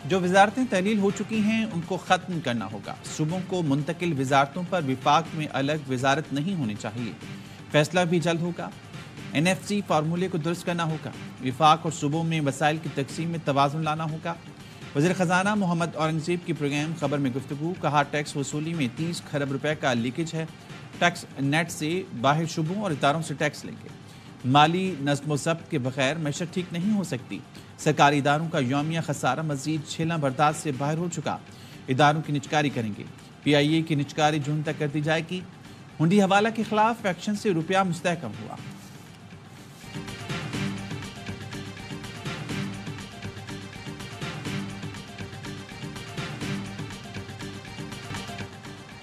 जो वजारतें तहलील हो चुकी हैं उनको ख़त्म करना होगा। सूबों को मुंतकिल वजारतों पर विफाक में अलग वजारत नहीं होनी चाहिए। फैसला भी जल्द होगा। NFC फार्मूले को दुरुस्त करना होगा। विफाक और सूबों में वसाइल की तकसीम में तवाज़ुन लाना होगा। वज़ीर ख़जाना मोहम्मद औरंगज़ेब की प्रोग्राम खबर में गुफ्तगू, कहा टैक्स वसूली में 30 खरब रुपए का लीकेज है। टैक्स नेट से बाहर शुबों और इदारों से टैक्स लेंगे। माली नज़्म ज़ब्त के बगैर मैशत ठीक नहीं हो सकती। सरकारी इदारों का यौमिया खसारा मजीद झेलना बर्दाश्त से बाहर हो चुका। इदारों की निचकारी करेंगे। PIA की निचकारी जून तक कर दी जाएगी। हुंडी हवाला के खिलाफ एक्शन से रुपया मुस्तहकम हुआ।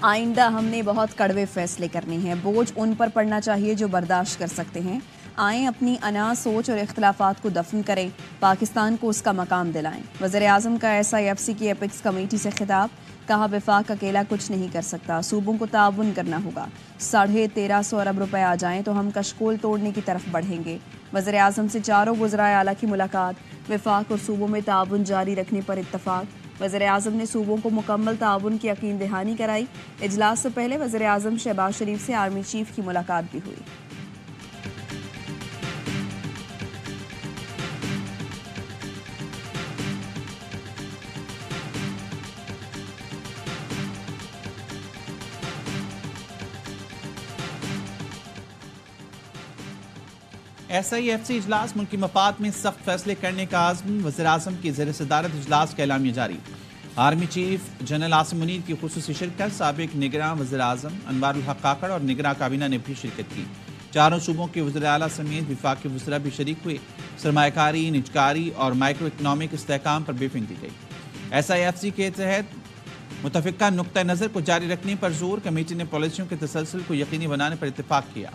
आइंदा हमने बहुत कड़वे फैसले करने हैं। बोझ उन पर पड़ना चाहिए जो बर्दाश्त कर सकते हैं। आएँ अपनी अना सोच और इख्तलाफात को दफन करें, पाकिस्तान को उसका मकाम दिलाएं। वज़ीर आज़म का SIFC की एपिक्स कमेटी से खिताब, कहा वफाक अकेला कुछ नहीं कर सकता, सूबों को ताउन करना होगा। 1350 अरब रुपए आ जाएं तो हम कशकोल तोड़ने की तरफ बढ़ेंगे। वज़ीर आज़म से चारों वज़राए आला की मुलाकात, वफाक और सूबों में ताउन जारी रखने पर इत्तफाक। वज़ीर आज़म ने सूबों को मुकम्मल ताउन की यकीन दहानी कराई। इजलास से पहले वज़ीर आज़म शहबाज शरीफ से आर्मी चीफ की मुलाकात भी हुई। SIFC इजलास मुल्की मफाद में सख्त फैसले करने का आज़म, वज़ीर आज़म की ज़ेर सदारत इजलास का एलामिया जारी। Army chief general Asim Munir की खुसूसी शिरकत, साबिक निगरान वज़ीर आज़म अनवारुल हक काकड़ और निगरान काबीना ने भी शिरकत की। चारों सूबों के वज़ीर आला समेत विफाक के वज़रा भी शरीक हुए। सरमायाकारी, निजकारी और माइक्रो इकनॉमिक इस्तेहकाम पर ब्रीफिंग दी गई। SIFC के तहत मुतफ़िका नुक्ता नज़र को जारी रखने पर जोर, कमेटी ने पॉलिसियों के तसलसल को यकीनी बनाने पर इत्तेफाक किया।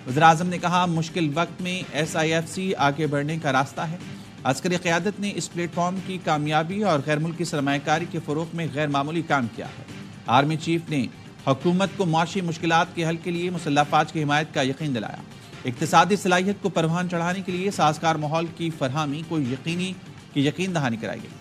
वज़ीर आज़म ने कहा मुश्किल वक्त में SIFC आगे बढ़ने का रास्ता है। अस्करी क़यादत ने इस प्लेटफॉर्म की कामयाबी और गैर मुल्की सरमायाकारी के फ़रोग़ में गैर मामूली काम किया है। आर्मी चीफ ने हुकूमत को माशी मुश्किलात के हल के लिए मुसल्लह फ़ौज की हिमायत का यकीन दिलाया। इक़्तिसादी सलाहियत को परवान चढ़ाने के लिए साजगार माहौल की फरहमी को यकीन दहानी कराई गई।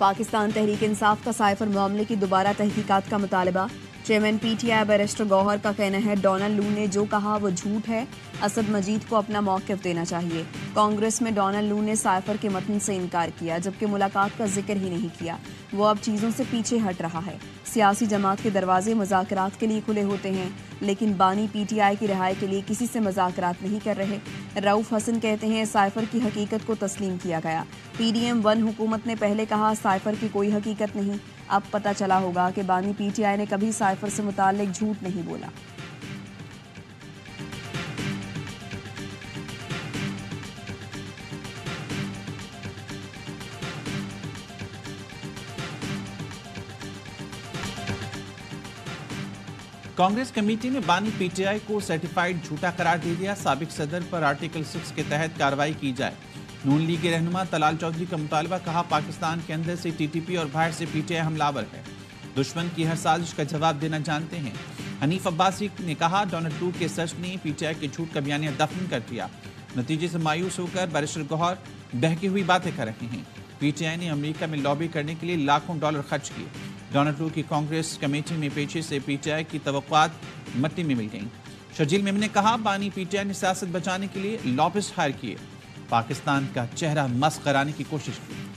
पाकिस्तान तहरीक इंसाफ का साइफर मामले की दोबारा तहकीकात का मुतालबा। चेयरमैन PTI बैरिस्टर गौहर का कहना है डोनाल्ड लू ने जो कहा वो झूठ है, असद मजीद को अपना मौक़िफ़ देना चाहिए। कांग्रेस में डोनाल्ड लू ने साइफर के मतन से इनकार किया, जबकि मुलाकात का जिक्र ही नहीं किया। वो अब चीज़ों से पीछे हट रहा है। सियासी जमात के दरवाजे मुज़ाकरात के लिए खुले होते हैं, लेकिन बानी PTI की रिहाई के लिए किसी से मुज़ाकरात नहीं कर रहे। रऊफ़ हसन कहते हैं साइफर की हकीकत को तस्लीम किया गया। PDM-1 हुकूमत ने पहले कहा साइफर की कोई हकीकत नहीं। अब पता चला होगा कि बानी PTI ने कभी साइफर से मुताल्लिक झूठ नहीं बोला। कांग्रेस कमेटी ने बानी PTI को सर्टिफाइड झूठा करार दे दिया। साबिक सदर पर आर्टिकल 6 के तहत कार्रवाई की जाए। नून लीग के रहनुमा तलाल चौधरी का मुतालबा, कहा पाकिस्तान के अंदर से TTP और बाहर से PTI हमलावर है, दुश्मन की हर साजिश का जवाब देना जानते हैं। हनीफ अब्बासी ने कहा डोनाल्ड ट्रम्प के सच ने PTI के झूठ का बयानिया दफन कर दिया। नतीजे से मायूस होकर बैरिस्टर गौहर बहकी हुई बातें कर रहे हैं। PTI ने अमेरिका में लॉबी करने के लिए लाखों डॉलर खर्च किए। डोनाल्ड ट्रम्प की कांग्रेस कमेटी में पेशे से PTI की तवक्कुआत मट्टी में मिल गई। शर्जील मेमन ने कहा बानी PTI ने सियासत बचाने के लिए लॉबिस्ट हायर किए, पाकिस्तान का चेहरा मस्ख कराने की कोशिश की।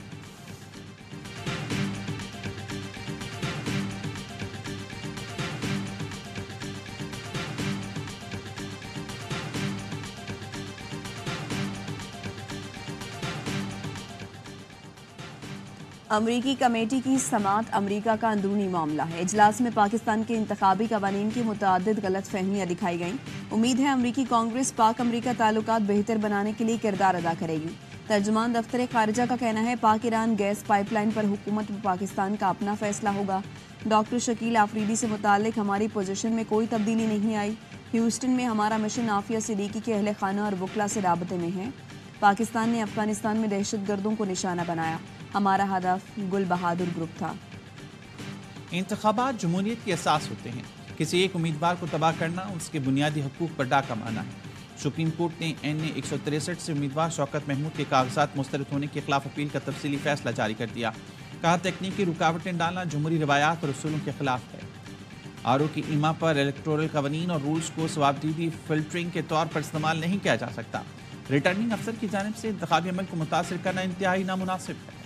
अमरीकी कमेटी की समात अमरीका का अंदरूनी मामला है। इजलास में पाकिस्तान के इंतखाबी कवानीन की मुतअद्दिद गलत फहमियाँ दिखाई गईं। उम्मीद है अमरीकी कांग्रेस पाक अमरीका ताल्लुकात बेहतर बनाने के लिए किरदार अदा करेगी। तर्जुमान दफ्तर खारिजा का कहना है पाक ईरान गैस पाइपलाइन पर हुकूमत व पाकिस्तान का अपना फैसला होगा। डॉक्टर शकील आफरीदी से मुताल्लिक हमारी पोजीशन में कोई तब्दीली नहीं आई। ह्यूस्टन में हमारा मिशन आफिया सिद्दीकी के अहले खाना और वकला से राबते में है। पाकिस्तान ने अफगानिस्तान में दहशतगर्दों को निशाना बनाया। हमारा हदफ गुल बहादुर ग्रुप था। इंतखाबात जमहूरियत की असास होते हैं। किसी एक उम्मीदवार को तबाह करना उसके बुनियादी हकूक पर डाका मारना है। सुप्रीम कोर्ट ने NA 163 से उम्मीदवार शौकत महमूद के कागजात मुस्तरद होने के खिलाफ अपील का तफसीली फैसला जारी कर दिया। कहा, तकनीकी रुकावटें डालना जमहूरी रवायात और उसूलों के खिलाफ है। RO की ईमा पर इलेक्टोरल कवानीन और रूल्स को सवाबदीदी फिल्टरिंग के तौर पर इस्तेमाल नहीं किया जा सकता। रिटर्निंग अफसर की जानिब से इंतखाबी अमल को मुतासिर करना इंतहाई नामुनासिब है।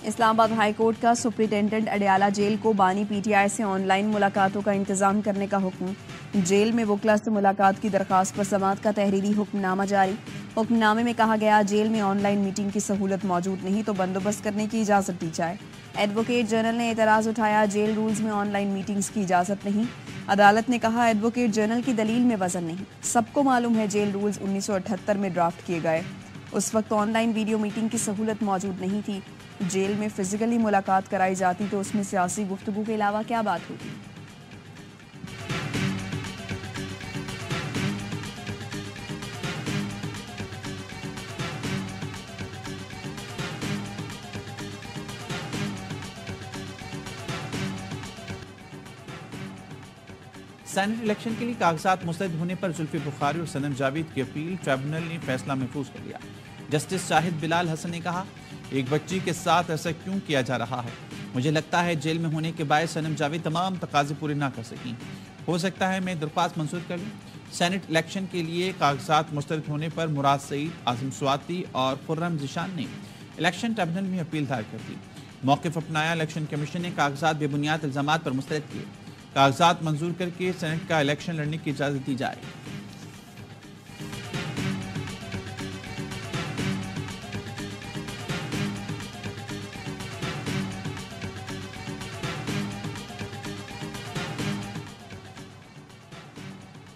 इस्लामाबाद हाई कोर्ट का सुप्रिंटेंडेंट अडयाला जेल को बानी PTI से ऑनलाइन मुलाकातों का इंतजाम करने का हुक्म। जेल में वकला से मुलाकात की दरखास्त पर समाअत का तहरीरी हुक्मनामा जारी। हुक्मनामे में कहा गया, जेल में ऑनलाइन मीटिंग की सहूलत मौजूद नहीं तो बंदोबस्त करने की इजाज़त दी जाए। एडवोकेट जनरल ने एतराज़ उठाया, जेल रूल्स में ऑनलाइन मीटिंग्स की इजाज़त नहीं। अदालत ने कहा, एडवोकेट जनरल की दलील में वजन नहीं। सबको मालूम है जेल रूल्स 1978 में ड्राफ्ट किए गए। उस वक्त ऑनलाइन वीडियो मीटिंग की सहूलत मौजूद नहीं थी। जेल में फिजिकली मुलाकात कराई जाती तो उसमें सियासी गुफ्तगू के अलावा क्या बात होती। सेनेट इलेक्शन के लिए कागजात मुस्तरद होने पर जुल्फी बुखारी और सनम जावेद की अपील ट्रिब्यूनल ने फैसला महफूज कर लिया। जस्टिस शाहिद बिलाल हसन ने कहा, एक बच्ची के साथ ऐसा क्यों किया जा रहा है? मुझे लगता है जेल में होने के बायस सनम जावेद तमाम तकाजे पूरे ना कर सकें। हो सकता है मैं दरख्वास्त मंजूर कर लूँ। सेनेट इलेक्शन के लिए कागजात मुस्तरद होने पर मुराद सईद, आसिम स्वाति और खुर्रम जिशान ने इलेक्शन ट्रिब्यूनल में अपील दायर कर दी। मौक़िफ़ अपनाया। इलेक्शन कमीशन ने कागजात बेबुनियाद इल्ज़ामात पर मुस्तरद किए। कागजात मंजूर करके सेनेट का इलेक्शन लड़ने की इजाज़त दी जाए।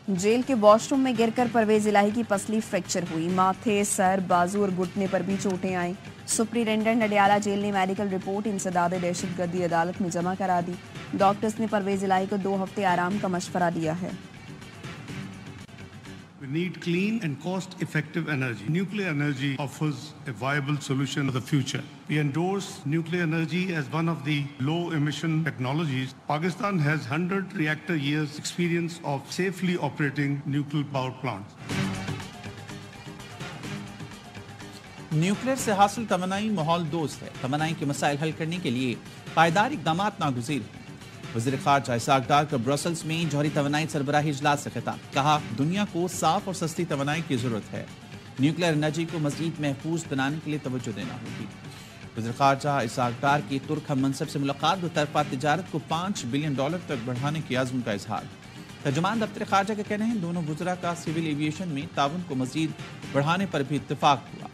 जेल के वॉशरूम में गिरकर परवेज इलाही की पसली फ्रैक्चर हुई। माथे, सर, बाजू और घुटने पर भी चोटें आईं। सुप्रिंटेंडेंट अडयाला जेल ने मेडिकल रिपोर्ट इंसदाद दहशतगर्दी अदालत में जमा करा दी। डॉक्टर्स ने परवेज इलाही को 2 हफ्ते आराम का मशवरा दिया है। We need clean and cost-effective energy. Nuclear energy offers a viable solution for the future. We endorse nuclear energy as one of the low-emission technologies. Pakistan has 100 reactor years experience of safely operating nuclear power plants. Nuclear से हासिल तवानाई माहौल दोस्त है। तवानाई के मसाइल हल करने के लिए पायदार इक़दामात नागुज़ीर हैं। वज़ीर ख़ारजा इसाक डार का ब्रसल्स में जौहरी तवानाई सरबराही इजलास से खिताब। कहा, दुनिया को साफ और सस्ती तवानाई की ज़रूरत है। न्यूक्लियर एनर्जी को मज़ीद महफूज बनाने के लिए तवज्जो देना होगी। वज़ीर ख़ारजा इसाक डार की तुर्क हम मनसब से मुलाकात दो तरफ़ा तिजारत को $5 बिलियन तक बढ़ाने के आज़म का इजहार। तर्जुमान दफ्तर ख़ारजा का कहना है, दोनों वज़रा का सिविल एविएशन में ताउन को मज़ीद बढ़ाने पर भी इत्तेफाक हुआ।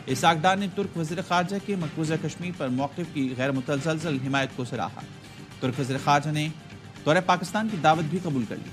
इसाक डार ने तुर्क वज़ीर ख़ारजा के मकबूजा कश्मीर पर मौक़िफ़ की गैर मुतज़लज़ल हिमायत को सराहा। तुर्क वज़ीर ख़ारजा ने दौरे पाकिस्तान की दावत भी कबूल कर ली।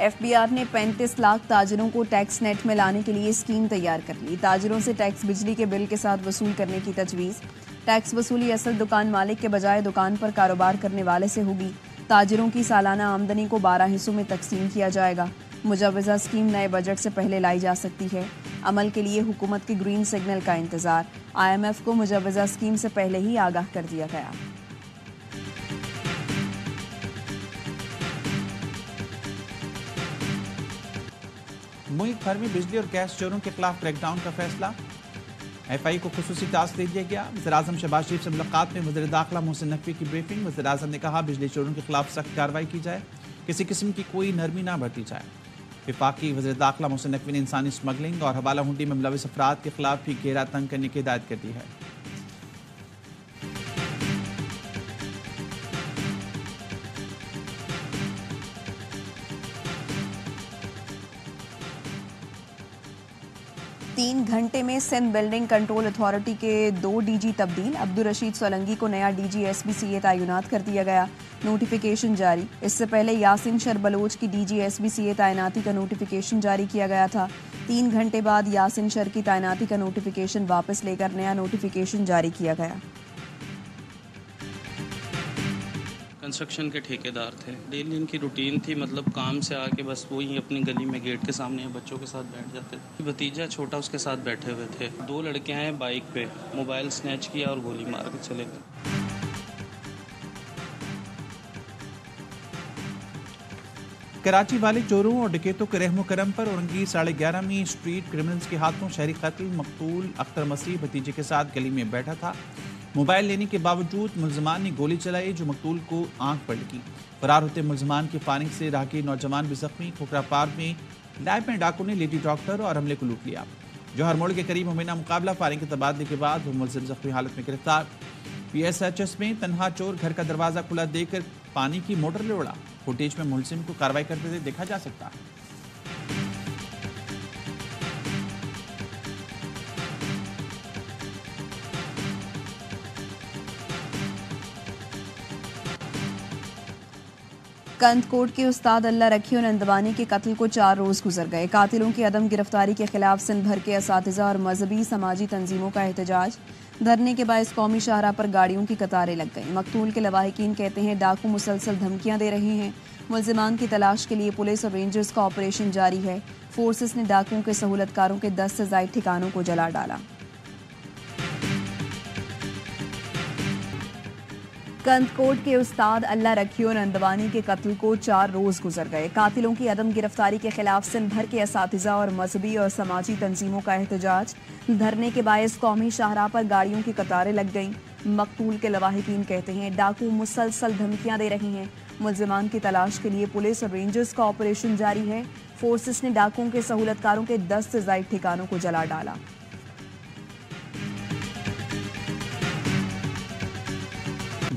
FBR ने 35 लाख ताजिरों को टैक्स नेट में लाने के लिए स्कीम तैयार कर ली। ताजिरों से टैक्स बिजली के बिल के साथ वसूल करने की तजवीज़। टैक्स वसूली असल दुकान मालिक के बजाय दुकान पर कारोबार करने वाले से होगी। ताजिरों की सालाना आमदनी को 12 हिस्सों में तकसीम किया जाएगा। मुजव्वज़ा स्कीम नए बजट से पहले लाई जा सकती है। अमल के लिए हुकूमत के ग्रीन सिग्नल का इंतजार। IMF को मुजव्वज़ा स्कीम से पहले ही आगाह कर दिया गया। मुल्क भर में बिजली और गैस चोरों के खिलाफ क्रैकडाउन का फैसला। FI को खुसूसी टास्क दे दिया गया। वज़ीर-ए-आज़म शहबाज शरीफ से मुलाकात में वज़ीर दाखिला मोहसिन नकवी की ब्रीफिंग। वज़ीर-ए-आज़म ने कहा, बिजली चोरों के खिलाफ सख्त कार्रवाई की जाए, किसी किस्म की कोई नरमी ना बरती जाए। वफाकी वज़ीर दाखिला मोहसिन नकवी ने इंसानी स्मगलिंग और हवाला हुंडी में मुलविस अफराद के खिलाफ भी घेरा तंग करने की हिदायत कर दी है। 3 घंटे में सिंध बिल्डिंग कंट्रोल अथॉरिटी के 2 डीजी तब्दील। अब्दुल रशीद सोलंगी को नया डीजी SBCA तैनात कर दिया गया, नोटिफिकेशन जारी। इससे पहले यासिन शर बलोच की डीजी SBCA तैनाती का नोटिफिकेशन जारी किया गया था। 3 घंटे बाद यासिन शर की तैनाती का नोटिफिकेशन वापस लेकर नया नोटिफिकेशन जारी किया गया। कंस्ट्रक्शन के ठेकेदार थे, डेली इनकी रूटीन थी, मतलब काम से आके बस वही अपनी गली में गेट के सामने बच्चों के साथ बैठ जाते थे। भतीजा छोटा उसके साथ बैठे हुए थे। 2 लड़के आए बाइक पे, मोबाइल स्नैच किया और गोली मार के चले गए। कराची वाले चोरों और डकैतों के रहमो करम पर औरंगी 11:30 स्ट्रीट क्रिमिनल्स के हाथों शहरी कत्ल। मकतूल अख्तर मसीह भतीजे के साथ गली में बैठा था। मोबाइल लेने के बावजूद मुलजमान ने गोली चलाई जो मकतूल को आंख पर लगी। फरार होते मुलजमान की फायरिंग से राहगीर नौजवान भी जख्मी। खोखरा पार्क में लैब में डाकू ने लेडी डॉक्टर और अमले को लूट लिया। जौहर मोड़ के करीब मुबैना मुकाबला, फायरिंग के तबादले के बाद वो मुलजिम जख्मी हालत में गिरफ्तार। PSHS में तनहा चोर घर का दरवाजा खुला देकर पानी की मोटर ले उड़ा। फुटेज में मुलजिम को कार्रवाई करते हुए देखा जा सकता है। कंदकोट के उस्ताद अल्लाह रखी और नंदवानी के कत्ल को 4 रोज गुजर गए। कातिलों की अदम गिरफ्तारी के खिलाफ सिंध भर के असातिज़ा और मजहबी समाजी तंजीमों का एहतजाज। धरने के बायस कौमी शाहराह पर गाड़ियों की कतारें लग गईं। मकतूल के लवाहिकीन कहते हैं डाकू मुसलसल धमकियां दे रहे हैं। मुलजिमान की तलाश के लिए पुलिस और रेंजर्स का ऑपरेशन जारी है। फोर्सेस ने डाकुओं के सहूलतकारों के 10 से ज़ायद ठिकानों को जला डाला। कंदकोट के उस्ताद अल्लाह रखी और नंदवानी के कत्ल को 4 रोज गुजर गए। कातिलों की अदम गिरफ्तारी के खिलाफ सिंध भर के असातिज़ा और मजहबी और समाजी तंजीमों का एहतजाज। धरने के बायस कौमी शाहराह पर गाड़ियों की कतारें लग गईं। मकतूल के लवाहिकीन कहते हैं डाकू मुसलसल धमकियां दे रहे हैं। मुलजिमान की तलाश के लिए पुलिस और रेंजर्स का ऑपरेशन जारी है। फोर्सेस ने डाकुओं के सहूलतकारों के 10 से ज़ायद ठिकानों को जला डाला।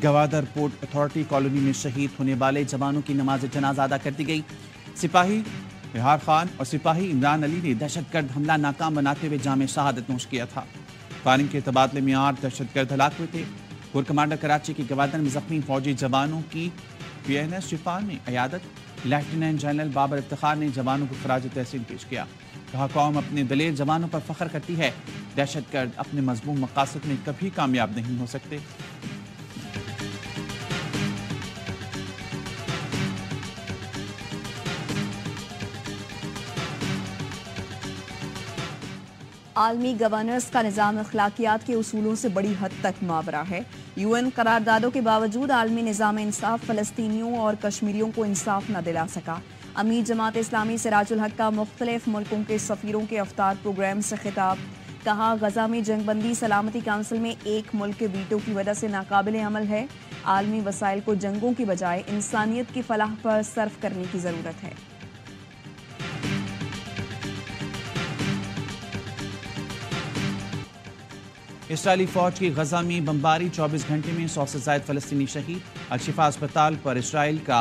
गवादर पोर्ट अथॉरिटी कॉलोनी में शहीद होने वाले जवानों की नमाज जनाजा अदा कर दी गई। सिपाही बिहार खान और सिपाही इमरान अली ने दहशतगर्द हमला नाकाम बनाते हुए जामे शहादत नोश किया था। फायरिंग के तबादले में 8 दहशतगर्द हलाक हुए थे। कोर कमांडर कराची के गवादर में जख्मी फौजी जवानों की PNS शिफा में अयादत। लेफ्टिनेंट जनरल बाबर इफ्तिखार ने जवानों को खराज तहसीन पेश किया। कहा कौम अपने दलेर जवानों पर फख्र करती है। दहशतगर्द अपने मजमूम मकासद में कभी कामयाब नहीं हो सकते। आलमी गवर्नेंस का निज़ाम अखलाकियात के उसूलों से बड़ी हद तक मावरा है। UN करारदादों के बावजूद आलमी निज़ाम इंसाफ फ़लस्तीनियों और कश्मीरियों को इंसाफ न दिला सका। अमीर जमात इस्लामी सिराजुल हक का मुख्तलिफ मुल्कों के सफ़ीरों के अफ्तार प्रोग्राम से खिताब। कहा गजा में जंगबंदी सलामती काउंसिल में एक मुल्क के वीटो की वजह से नाकाबिले अमल है। आलमी वसाइल को जंगों की बजाय इंसानियत की फलाह पर सर्फ करने की ज़रूरत है। इसराइली फौज की गजा में बमबारी, 24 घंटे में 100 से ज़ायद फ़लस्तीनी शहीद। अल-शिफा अस्पताल पर इसराइल का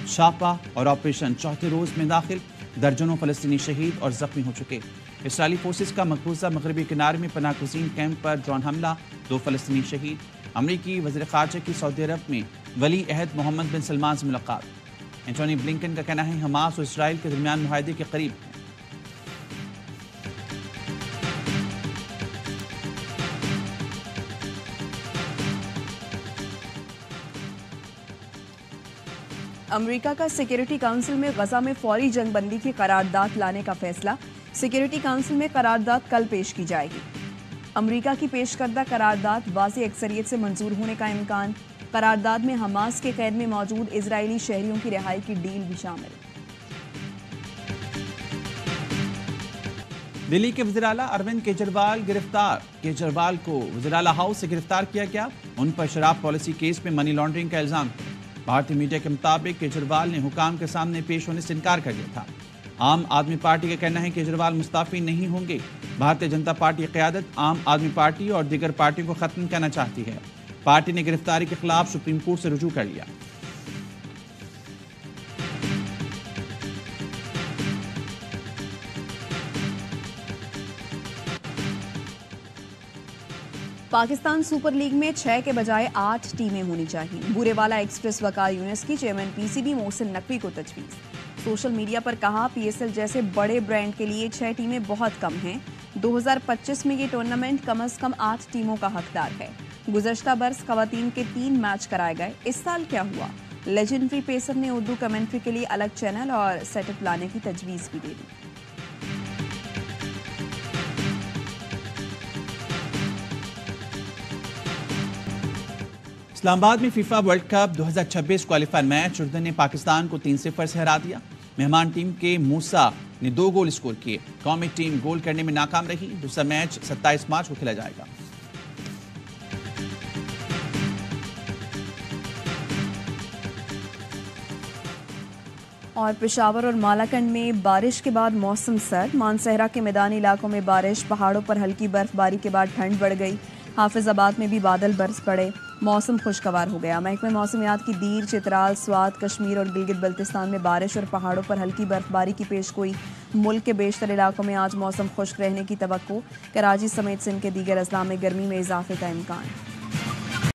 छापा और ऑपरेशन चौथे रोज में दाखिल। दर्जनों फ़लस्तीनी शहीद और जख्मी हो चुके। इसराइली फोर्सेस का मकबूजा मगरबी किनारे में पनाहगज़ीन कैंप पर ड्रोन हमला, 2 फ़लस्तीनी शहीद। अमरीकी वज़ीर ख़ारजा की सऊदी अरब में वली अहद मोहम्मद बिन सलमान से मुलाकात। एंटोनी ब्लिंकन का कहना है हमास और इसराइल के दरमियान मुआहदे के करीब है। अमेरिका का सिक्योरिटी काउंसिल में गजा में फौरी जंगबंदी की करारदाद लाने का फैसला। सिक्योरिटी काउंसिल में करारदाद कल पेश की जाएगी। अमेरिका की पेश करदा करारदाद वाज़ी अक्सरियत से मंजूर होने का इम्कान। करारदाद में हमास के कैद में मौजूद इजरायली शहरियों की रिहाई की डील भी शामिल। दिल्ली के वज़ीर आला अरविंद केजरीवाल गिरफ्तार। केजरीवाल को वज़ीर आला हाउस से गिरफ्तार किया गया। उन पर शराब पॉलिसी केस में मनी लॉन्ड्रिंग का इल्जाम था। भारतीय मीडिया के मुताबिक केजरीवाल ने हुकाम के सामने पेश होने से इनकार कर दिया था। आम आदमी पार्टी का कहना है केजरीवाल मुस्ताफी नहीं होंगे। भारतीय जनता पार्टी की क़यादत आम आदमी पार्टी और दीगर पार्टियों को खत्म करना चाहती है। पार्टी ने गिरफ्तारी के खिलाफ सुप्रीम कोर्ट से रुजू कर लिया। पाकिस्तान सुपर लीग में 6 के बजाय 8 टीमें होनी चाहिए। बूरेवाला एक्सप्रेस वकार यूनिस की चेयरमैन पीसीबी मोहसिन नकवी को तजवीज़। सोशल मीडिया पर कहा, पीएसएल जैसे बड़े ब्रांड के लिए 6 टीमें बहुत कम हैं। 2025 में ये टूर्नामेंट कम से कम 8 टीमों का हकदार है। गुज़श्ता बरस ख़वातीन के 3 मैच कराए गए। इस साल क्या हुआ? लेजेंडरी पेसर ने उर्दू कमेंट्री के लिए अलग चैनल और सेटअप लाने की तजवीज़ भी दे दी। इस्लामाबाद में FIFA world cup 2026 qualifier match Urdu ने पाकिस्तान को 3-0 से हरा दिया। मेहमान टीम के मूसा ने 2 गोल स्कोर किए। कौमी टीम गोल करने में नाकाम रही। दूसरा मैच 27 मार्च को खेला जाएगा। और पेशावर और मालाकंड में बारिश के बाद मौसम सर्द। मानसहरा के मैदानी इलाकों में बारिश, पहाड़ों पर हल्की बर्फबारी के बाद ठंड बढ़ गई। हाफिजाबाद में भी बादल बरस पड़े, मौसम खुशगवार हो गया। महकमे मौसमियात की दीर, चित्राल, स्वात, कश्मीर और गिलगित बल्तिस्तान में बारिश और पहाड़ों पर हल्की बर्फबारी की पेशगोई। मुल्क के बेशतर इलाकों में आज मौसम खुश्क रहने की तवक्को। कराची समेत सिंध के दीगर अजला में गर्मी में इजाफे का इम्कान।